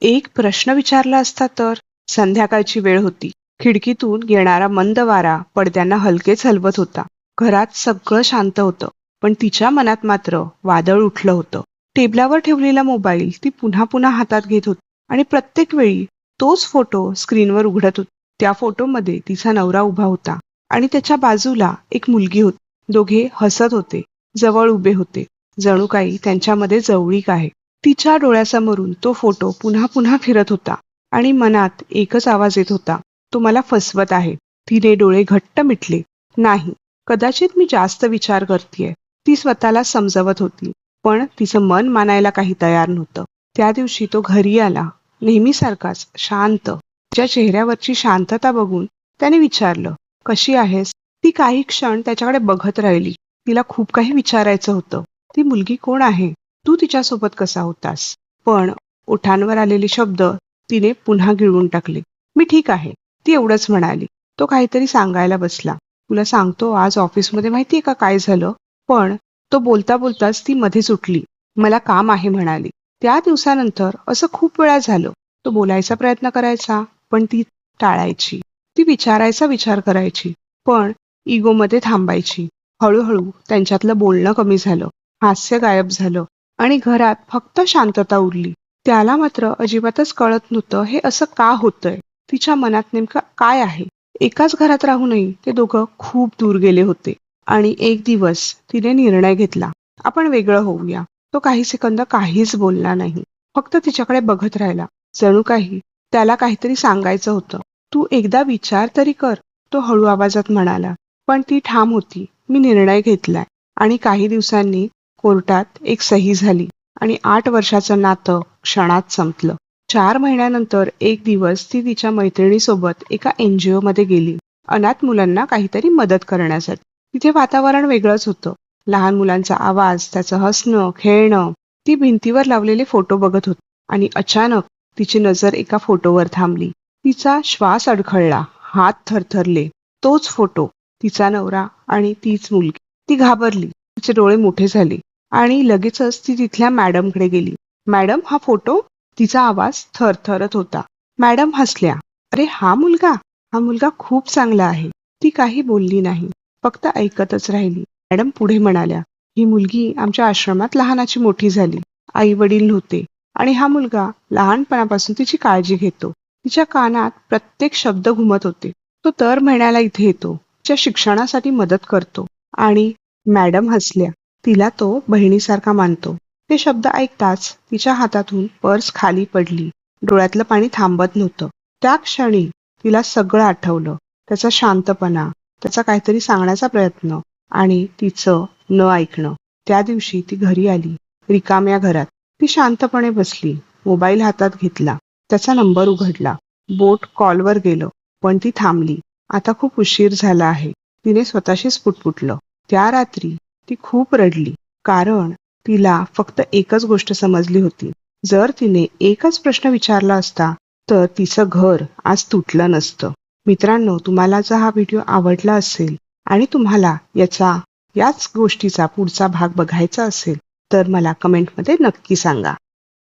एक प्रश्न विचारला असता तर. संध्याकाळची वेळ होती. खिडकीतून येणारा मंद वारा पडद्यांना हलकेच हलवत होता. घरात सगळं शांत होतं, पण तिच्या मनात मात्र वादळ उठलं होतं. टेबलावर ठेवलेला मोबाईल ती पुन्हा पुन्हा हातात घेत होती आणि प्रत्येक वेळी तोच फोटो स्क्रीनवर उघडत होता. त्या फोटोमध्ये तिचा नवरा उभा होता आणि त्याच्या बाजूला एक मुलगी होती. दोघे हसत होते, जवळ उभे होते, जणू काही त्यांच्यामध्ये जवळीक आहे. तिच्या डोळ्यासमोरून तो फोटो पुन्हा पुन्हा फिरत होता आणि मनात एकच आवाज येत होता, तो मला फसवत आहे. तिने डोळे घट्ट मिटले. नाही, कदाचित मी जास्त विचार करतेय, ती स्वतःला समजवत होती. पण तिचं मन मानायला काही तयार नव्हतं. त्या दिवशी तो घरी आला, नेहमीसारखाच शांत. तिच्या चेहऱ्यावरची शांतता बघून त्याने विचारलं, कशी आहेस? ती काही क्षण त्याच्याकडे बघत राहिली. तिला खूप काही विचारायचं होतं. ती मुलगी कोण आहे? तू तिच्यासोबत कसा होतास? पण ओठांवर आलेले शब्द तिने पुन्हा गिळून टाकले. मी ठीक आहे, ती एवढंच म्हणाली. तो काहीतरी सांगायला बसला. तुला सांगतो, आज ऑफिसमध्ये माहितीये का काय झालं? पण तो बोलता बोलताच ती मध्येच उठली. मला काम आहे म्हणाली. त्या दिवसानंतर असं खूप वेळा झालं. तो बोलायचा प्रयत्न करायचा, पण ती टाळायची. ती विचारायचा विचार करायची, पण इगोमध्ये थांबायची. हळूहळू त्यांच्यातलं बोलणं कमी झालं, हास्य गायब झालं आणि घरात फक्त शांतता उरली. त्याला मात्र अजिबातच कळत नव्हतं हे असं का होतंय. तिच्या मनात नेमकं काय आहे. एकाच घरात राहूनही ते दोघं खूप दूर गेले होते. आणि एक दिवस तिने निर्णय घेतला, आपण वेगळं होऊया. तो काही सेकंद काहीच बोलला नाही, फक्त तिच्याकडे बघत राहिला, जणू काही त्याला काहीतरी सांगायचं होतं. तू एकदा विचार तरी कर, तो हळू आवाजात म्हणाला. पण ती ठाम होती. मी निर्णय घेतलाय. आणि काही दिवसांनी कोर्टात एक सही झाली आणि 8 वर्षाचं नातं क्षणात संपलं. 4 महिन्यानंतर एक दिवस ती तिच्या मैत्रिणीसोबत एका NGO मध्ये गेली, अनाथ मुलांना काहीतरी मदत करण्यासाठी. तिथे वातावरण वेगळंच होतं. लहान मुलांचा आवाज, त्याचं हसणं, खेळणं. ती भिंतीवर लावलेले फोटो बघत होती आणि अचानक तिची नजर एका फोटोवर थांबली. तिचा श्वास अडखळला, हात थरथरले. तोच फोटो, तिचा नवरा आणि तीच मुलगी. ती घाबरली, तिचे डोळे मोठे झाले आणि लगेचच ती तिथल्या मॅडमकडे गेली. मॅडम, हा फोटो? तिचा आवाज थरथरत होता. मॅडम हसल्या. अरे हा मुलगा खूप चांगला आहे. ती काही बोलली नाही, फक्त ऐकतच राहिली. मॅडम पुढे म्हणाल्या, ही मुलगी आमच्या आश्रमात लहानाची मोठी झाली. आई वडील नव्हते आणि हा मुलगा लहानपणापासून तिची काळजी घेतो. तिच्या कानात प्रत्येक शब्द घुमत होते. तो दर महिन्याला इथे येतो, तिच्या शिक्षणासाठी मदत करतो. आणि मॅडम हसल्या. तिला तो बहिणीसारखा मानतो. ते शब्द ऐकताच तिच्या हातातून पर्स खाली पडली. डोळ्यातलं पाणी थांबत नव्हतं. त्या क्षणी तिला सगळं आठवलं. त्याचा शांतपणा, त्याचा काहीतरी सांगण्याचा प्रयत्न आणि तिचं न ऐकणं. त्या दिवशी ती घरी आली, रिकाम्या घरात. ती शांतपणे बसली, मोबाईल हातात घेतला, त्याचा नंबर उघडला. बोट कॉलवर गेलं, पण ती थांबली. आता खूप उशीर झाला आहे, तिने स्वतःशीच पुटपुटलं. त्या रात्री ती खूप रडली, कारण तिला फक्त एकच गोष्ट समजली होती. जर तिने एकच प्रश्न विचारला असता, तर तिचं घर आज तुटलं नसतं. मित्रांनो, तुम्हाला जर हा व्हिडिओ आवडला असेल आणि तुम्हाला याच गोष्टीचा पुढचा भाग बघायचा असेल, तर मला कमेंटमध्ये नक्की सांगा.